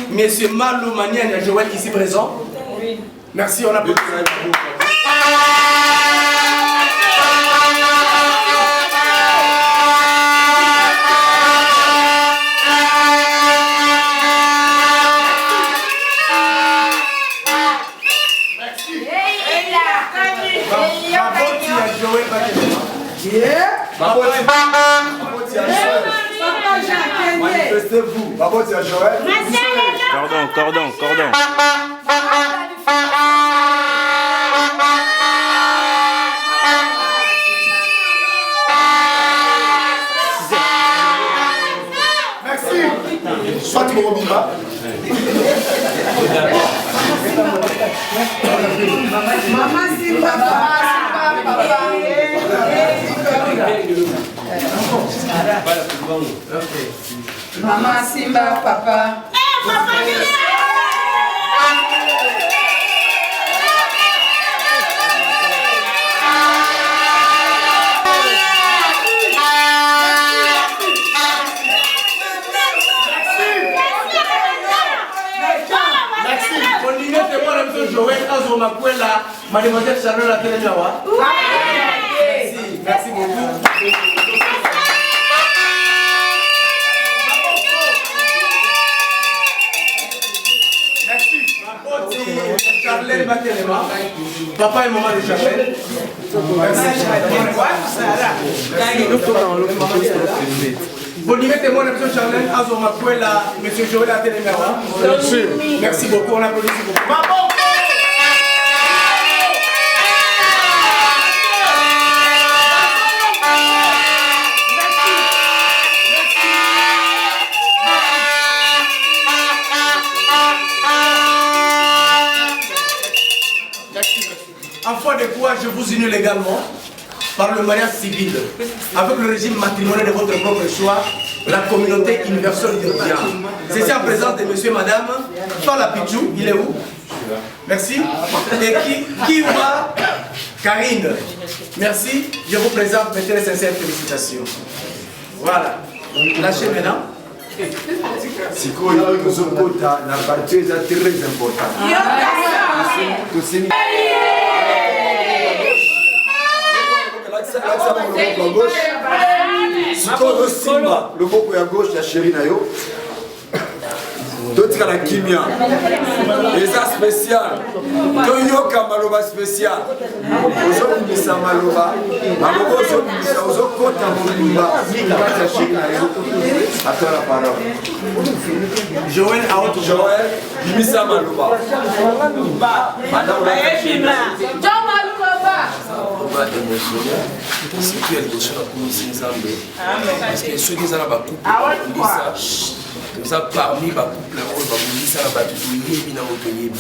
Monsieur Malou Manian et Joël ici présent. Merci, on applaudit. Manifestez-vous. Bravo, c'est à Joël. Cordon. Merci. Soit mon Bimba. Maman Simba, papa. Maman Simba, papa. Joël Azomakwela, mademoiselle Charlotte la Télémiawa. Merci beaucoup. Charlène Batelema, papa et maman de Charlène. Vous dites témoin de M. Charlène Azomakwela, M. Joël Atelemiawa. Merci beaucoup, on applaudit beaucoup. En foi de quoi je vous unis légalement par le mariage civil avec le régime matrimonial de votre propre choix, la communauté universelle de Dieu. Ceci en présence de monsieur et madame Fala Pichou, il est où? Merci. Et Kiwa Karine. Merci. Je vous présente mes très sincères félicitations. Voilà. Lâchez maintenant. Sikoyo tozokota na partie eza très important. Sikoyo Simba loboko ya gauche ya chéri na yo. Totika na kimia. Eza spécial. Toyoka maloba spécial. Ozokisa maloba. Maloba ozokisa ozokota molimba. Kati ya chéri na yo. Attends la parole. Joël Aoto. Joël, Bimisa Maloba. Madame surtout émotion na komisi nzambe parce que soki eza na bacouple babundisa toza parmi bacouple oyo babundisa na bato toyebi nango toyebi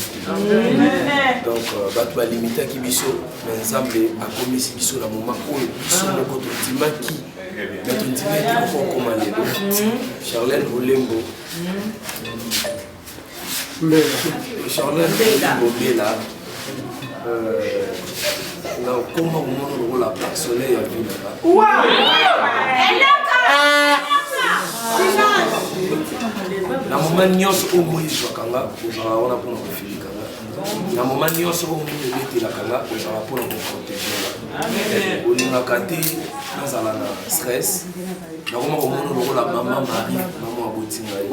donc bato balimitaki biso me nzambe akomisi biso na moma oyo biso moko tondimaki me tondimaki kokokoma lelo Charlène Olembo Charlène Olembo Bela comment on voit la soleil à vie na moment nyonso oyo moi ezwakanga ozala wana mpona kofilika na moment nyonso oyo moi ebetelakanga ozala mpona koprotégela olingaka te nazala na stress nakoma komona lokola mama Marie mama aboti ngai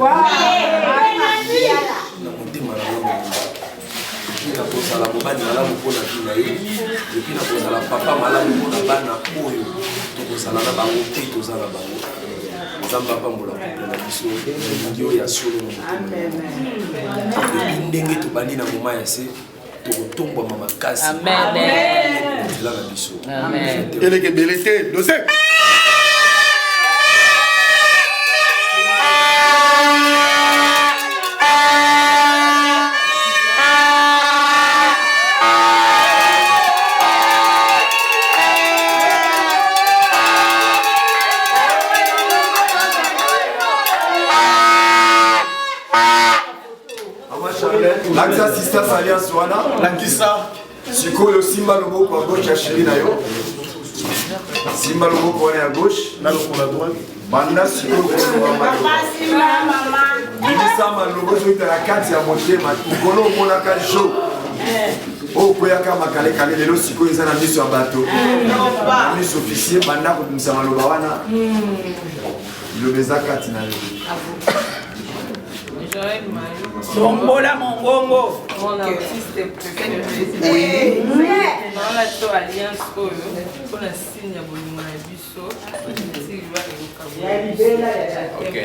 na motema na yo mobimba epuis nakozala mobali malamu mpona vi na ye epuis nakozala papa malamu mpona bana oyo tokozala na bango te toza na bango nzambe apambola couple na biso elingi oyo ya solo na motema epuis ndenge tobandi na moma ya se tokotombwama makasi nzela na biso eleke ebele te dose. L'axe assistance alliance wana lakisa sikoyo Simba loboko à gauche ya chéri na yo Simba loboko wana ya gauche na loboko la droite banda sikoyo bimisa maloba ozoyitala kati ya motema likolo omonaka jo oyo koyaka makalekale lelo sikoyo eza na miso ya bato na miso officier banda kobimisa maloba wana liloba eza kati na yo. Sombola mongongo. Mon artiste préféré. On a tout alliance pour la signe à Bolima Bisso. Ok.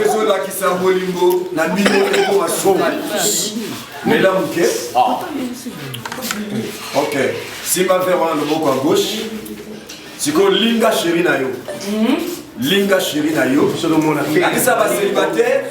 ezolakisa bolingo na bino eko masonga mela moke. Ok, simba faire wana loboko à gauche sikoyo linga sheri na yo, linga sheri na yo akisa bacélibataire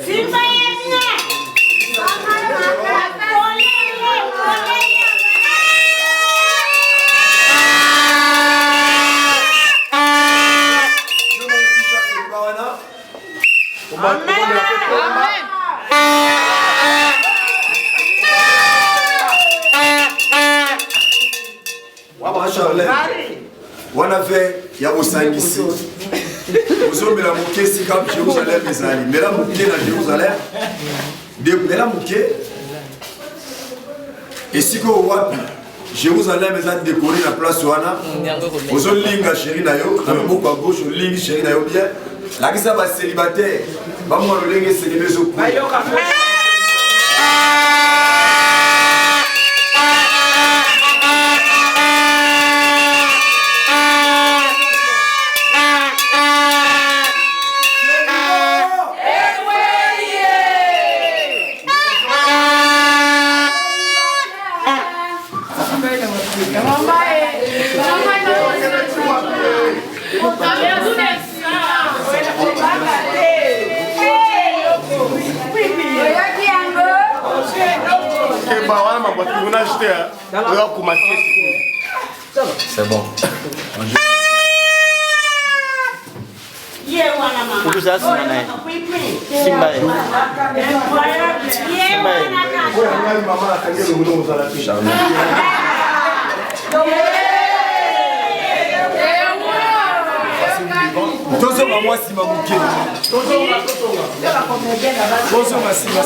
wana fe ya bosangisi ozomela moke esika Jérusalem ezali mela moke na Jérusalem mela moke esika owapi Jérusalem eza décoré na place wana ozolinga sheri na yo na loboko ya gauche olingi sheri na yo bien lakisa bacélibataire bamwa lolenge esengeli ezokuna. C'est bon. tozonga mwasi mamuke tozonga nsima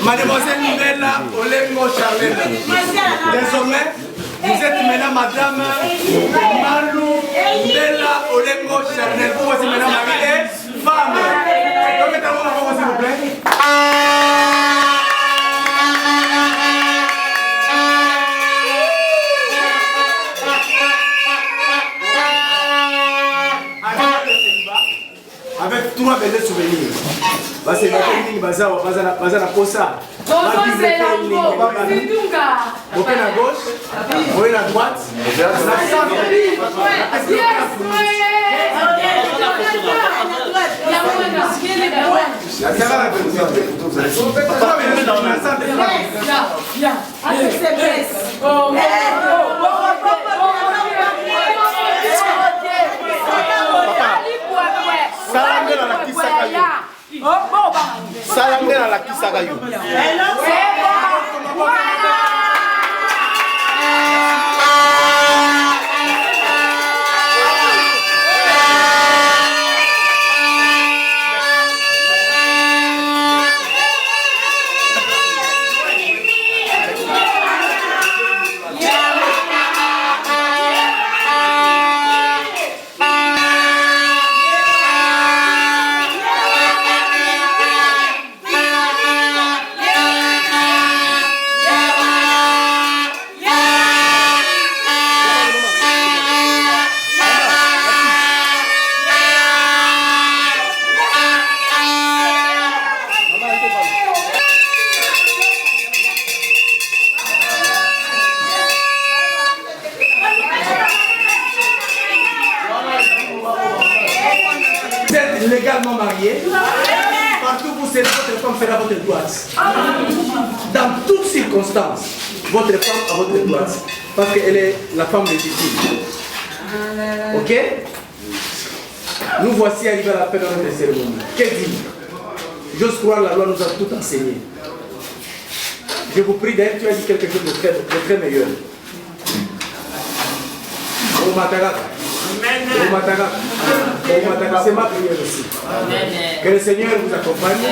mademoiselle Mbela Olengo Charlene, désormais vous êtes maintenant madame Malou Mbela Olengo Charlene, vous êtes maintenant mariée femme. Donc mettez-vous la parole s'il vous plaît. Avec trois belles souvenirs. Parce que les baza na posa. Ok à gauche, oui à droite. Salangela la kisaka yo. Yeah. savez, votre femme sera votre droite. Dans toutes circonstances, votre femme a votre droite. Parce qu'elle est la femme légitime. Ok? Nous voici arrivés à la fin de notre cérémonie. Qu'est-ce dit? J'ose croire la loi nous a tout enseigné. Je vous prie d'ailleurs, tu as dit quelque chose de très meilleur. C'est ma prière aussi. Que le Seigneur vous accompagne.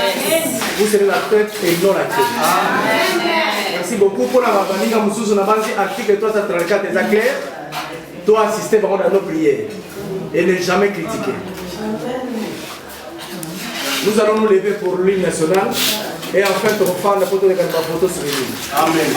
Vous serez la tête et non la queue. Merci beaucoup pour la Babaninga Moussous. On a mangé article 334 des clair. Toi assister dans nos prières et ne jamais critiquer. Nous allons nous lever pour l'hymne national et enfin ton fan la photo de Kalima photo sur l'hymne. Amen.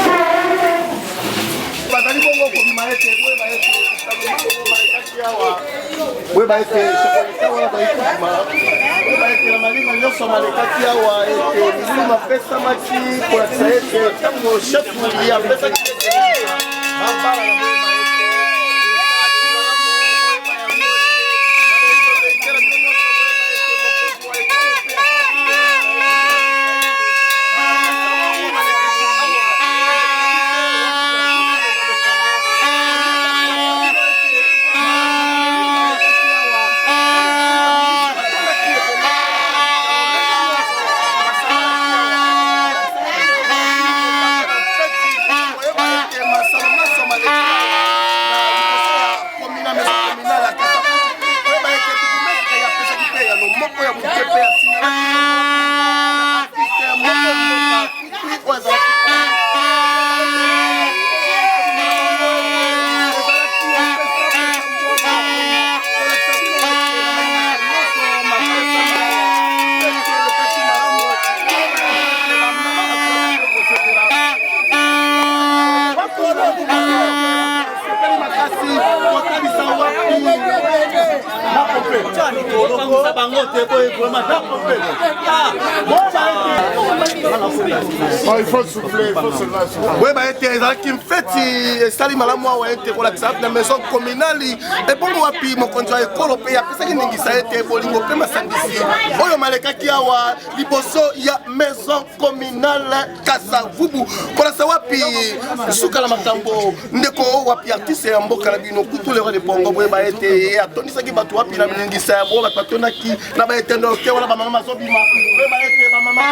Il faut souffler, il faut se lâcher. Oui, qui me fait Sali Malamoua ou la maison communale. Et pour moi, mon conjoint est colopé. Après ça, il y a été bolingo, prima sandisi. Oyo maleka kiawa, liboso, il y a maison communale Kasavubu. Pour la sawapi, Soukala Makambo, Ndeko, wapi artiste et Ambo Kalabino, tous les rois de Pongo, Weba été, Atoni Saki Batouapi, la Mingisa, Boba Patonaki, Naba été dans le cœur, la maman Zobima, Weba été, maman.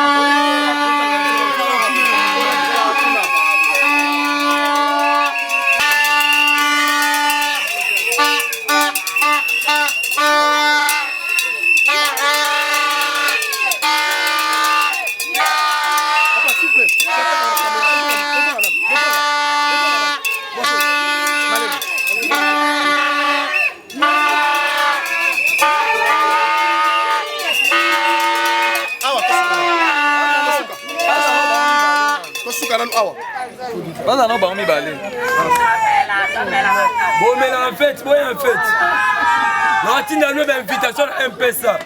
Bana no ba mi balé. Bon mais en fait, bon en fait. Na tinda no invitation M-Pesa.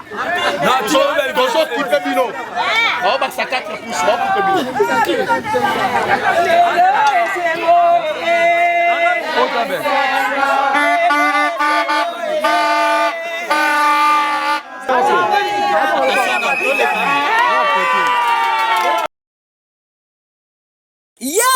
Na tinda bonjour couper bino. On va ça 4 pouces, on va couper bino. Ya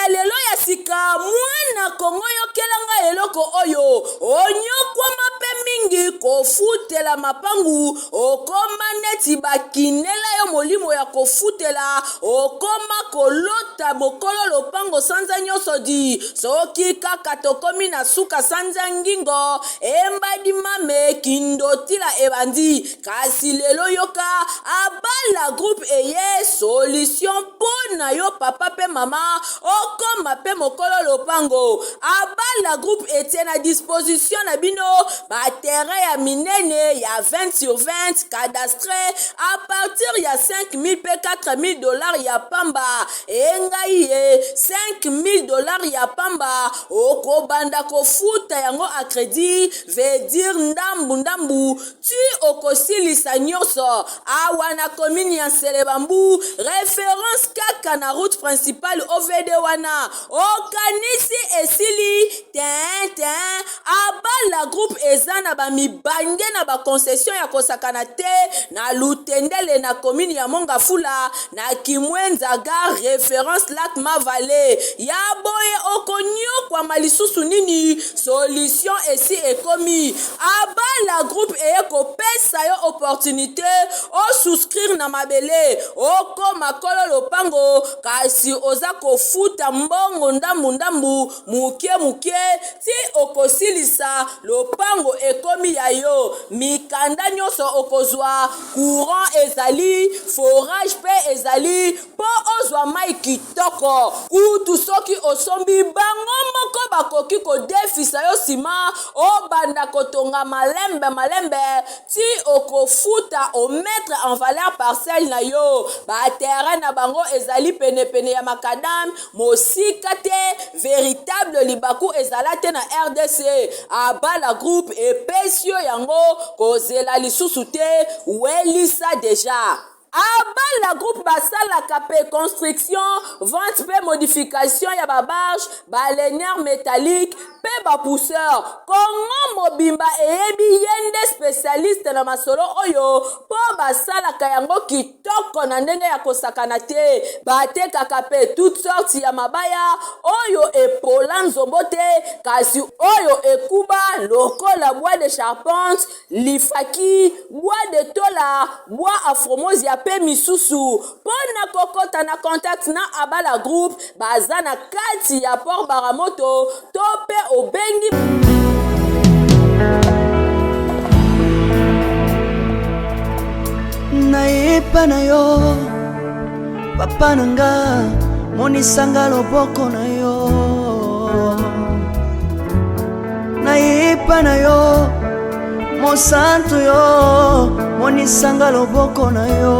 lelo ya sika mwana Kongo yokelanga eloko oyo onyokwa mape mingi kofutela mapangu okoma neti bakinela yo molimo ya kofutela okoma kolota mokolo lopango sanza nyoso di soki kaka tokomi na suka sanza ngingo embadi mame kindotila ebandi kasi lelo yoka abala groupe eye solution pona yo papa pe mama okoma pe mokolo lopango abala groupe etie na disposition na bino baterrain ya minene ya 20/20 cadastre à partir ya 5 000 pe 4 000 dollars ya pamba engai ye 5 000 dollars ya pamba okobanda kofuta yango a crédit veut dire ndambu tu okosilisa nyonso awa na commune ya Selebambu référence kaka na route principale OVD wana okanisi esili ten abala groupe eza na bamibange na baconcession ya kosakana te na Lutendele na commune ya Mongafula na Kimwenza gare référence lac Mavale ya boye okonyo kwa malisusu nini solution esi ekomi abala groupe eko pesa yo opportunité o souscrire na mabele oko makolo lopango kasi oza kofuta mbongo ndambu muke ti okosilisa lopango ekomi ya yo mikanda nyonso okozwa courant ezali forage pe ezali po ozwa mai kitoko kutu soki osombi bango moko bakoki kodefisa yo sima obanda kotonga malembe ti okofuta o mettre en valeur parcelle na yo ba terrain na bango ezali pene ya makadam mosika te véritable libaku ezala te na RDC abala groupe epesio yango kozela lisusu te welisa deja abala groupe basalaka pe construction vente pe modification ya babarge balenyard métallique pe bapousseur kongo mobimba eyebi yende spécialiste na masolo oyo po basalaka yango kitoko na ndenge ya kosakana te batekaka pe toute sorte ya mabaya oyo epola nzombo te kasi oyo ekuba lokola bois de charpente lifaki bois de tola bois afromosia pe misusu pona kokota na contact na abala groupe baza na kati ya port baramoto to pe obengi nayepa na yo papa nanga monisanga loboko na yo nayepa na yo mosantu yo monisanga loboko na yo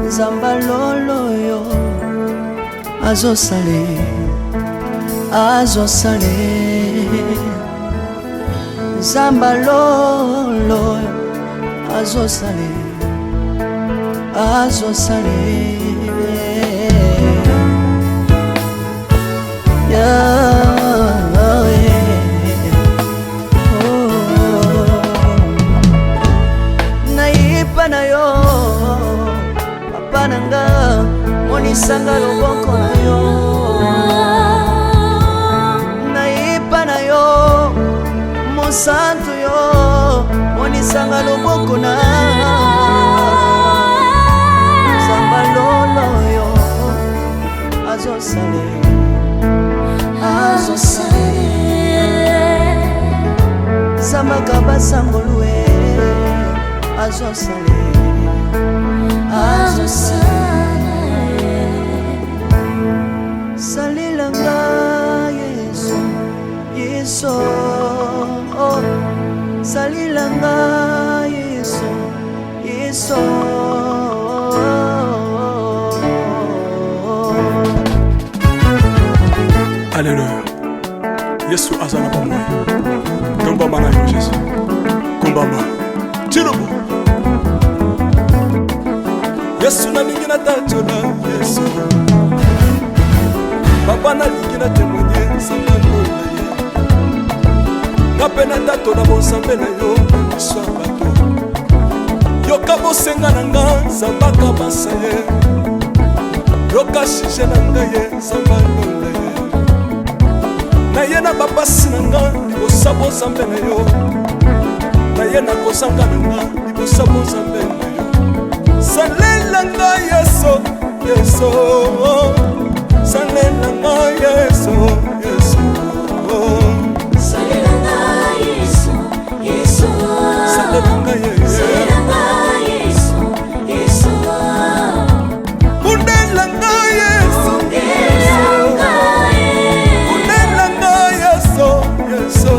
zamba lolo yo azosale zamba lolo azosale nayepa na yo papa nanga monisanga loboko na yo nayepa na yo mosantu yo monisanga loboko na zamba lolo yo azosale zambaka basangolue azosale salilanga yesu oh. salilanga yesu Alléluia. Yesu azana pamoja. Komba mana yo Yesu. Kumbaba. Chirubu. Yesu na lingina tachola Yesu. Papa na lingina témoigner sangalo na ye. Kapena tato na bonsambe na yo so bato. Yoka bosenga na nga zambaka basaye. Yoka shishe na nga ye sangalo na ye. Na ye na bapasi na nga libosabo zambe na yo. Na ye na kosanga na nga libosabo zambe na yo. Salela nga Yesu, Yesu. Salela nga Yesu, Yesu. Salela nga Yesu, Yesu. Salela nga Yesu, Yesu. Undela nga Yesu, Undela nga Yesu, Yesu.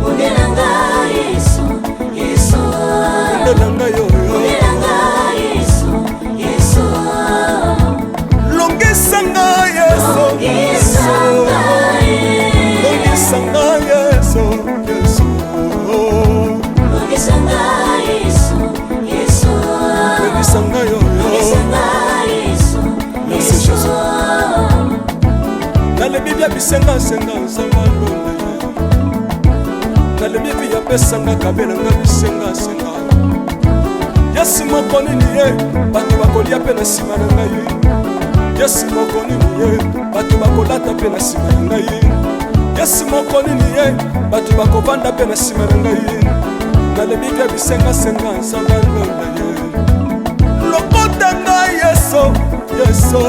Undela nga Yesu, Yesu. Undela nga yo. bisenga senga nzamba londe nalembi epi yapesanga kabelanga bisenga senga yesi moko nini ye bato bakolia mpe na nsima na ngai yesi moko nini ye bato bakolata mpe na nsima na ngai yesi moko nini ye bato bakovanda mpe na nsima na ngai nalembi mpe bisenga nzamba londe ye lokota ngai yeso yeso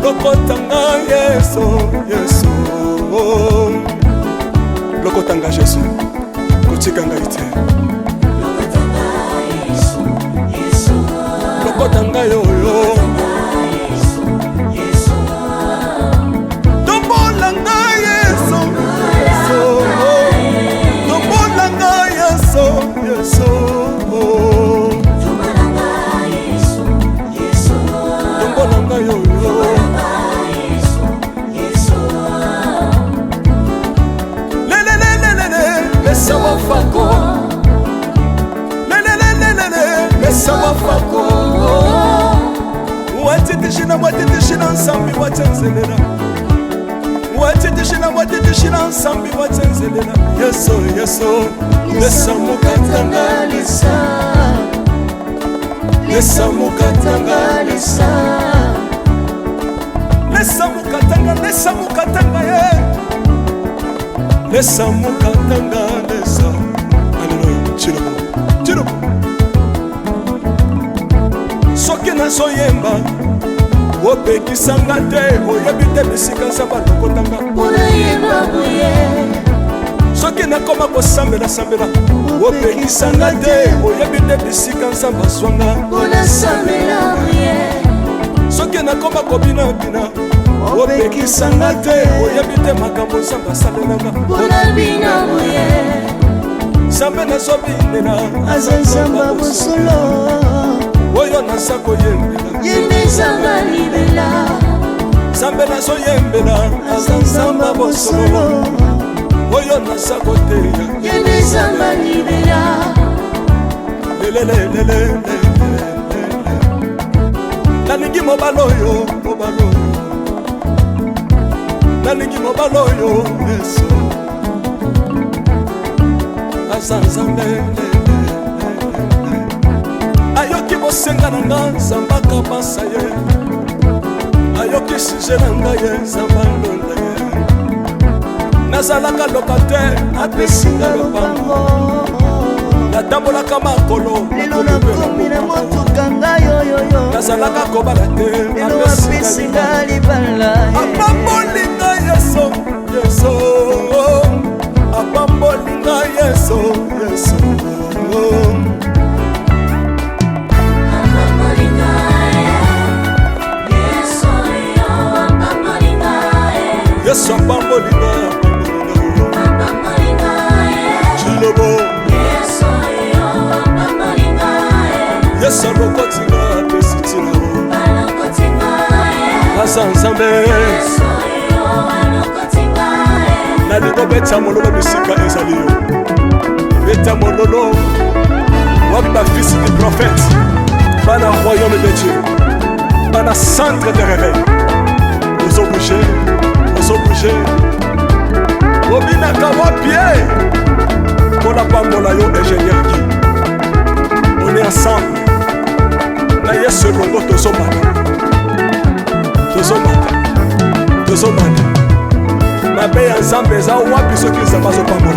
lokota ngai yeso yeso lokota ngai Jésus kotika ngai te lokota ngai oyo tombola ngai yeso tombola ngai yeso yeso tombola ngai oyo Laisse-moi fako Laisse-moi fako Watitishina watitishina nsambi watenzelela Watitishina watitishina nsambi watenzelela Yeso yeso Lesa mukatanga lisa Lesa mukatanga lisa Lesa mukatanga ye Lesa mukatanga lesa Alléluia Chirobo Chirobo Soki nazoyemba opekisanga te oyebi te bisika nzambe alokotanga unayemba boye soki nakoma kosambela opekisanga te oyebi te bisika nzambe azwanga unasambela boye soki nakoma kobinabina opekisanga te oyebi te makambo nzambe asalelanga unabina boye nzambe nazobinela aza nzambe bosolo oyo naza koyembela yende nzambe libela nzambe nazoyembela aza nzambe bosolo oyo naza koteya yende nzambe libela lelelelele nalingi mobala oyo nalingi mobala oyo yesu aza nzambe ayoki bosenga na nga nzamba kabasa ye ayoki suje na nga ye nzamba londa ye nazalaka lokatere apesinga lopango natambolaka makolo lelo nakomi na motuka ngai oyoyo nazalaka kobala te apesinga libala apambolinga yeso yeso apambolinga yeso yeso Yesu apambolinga Chilobo Yesu alokotinga apesitina Asa nzambe nalingo beta mololo bisika ezali yo beta mololo wabi bafisi des prophètes bana royaume de Dieu bana centre de réveil ozo bouger obinaka wapie mpona pambola yo ingénieur ki on est ensemble na yesu elongo tozomata mabe ya nzambe eza wapi soki nzambe azopambola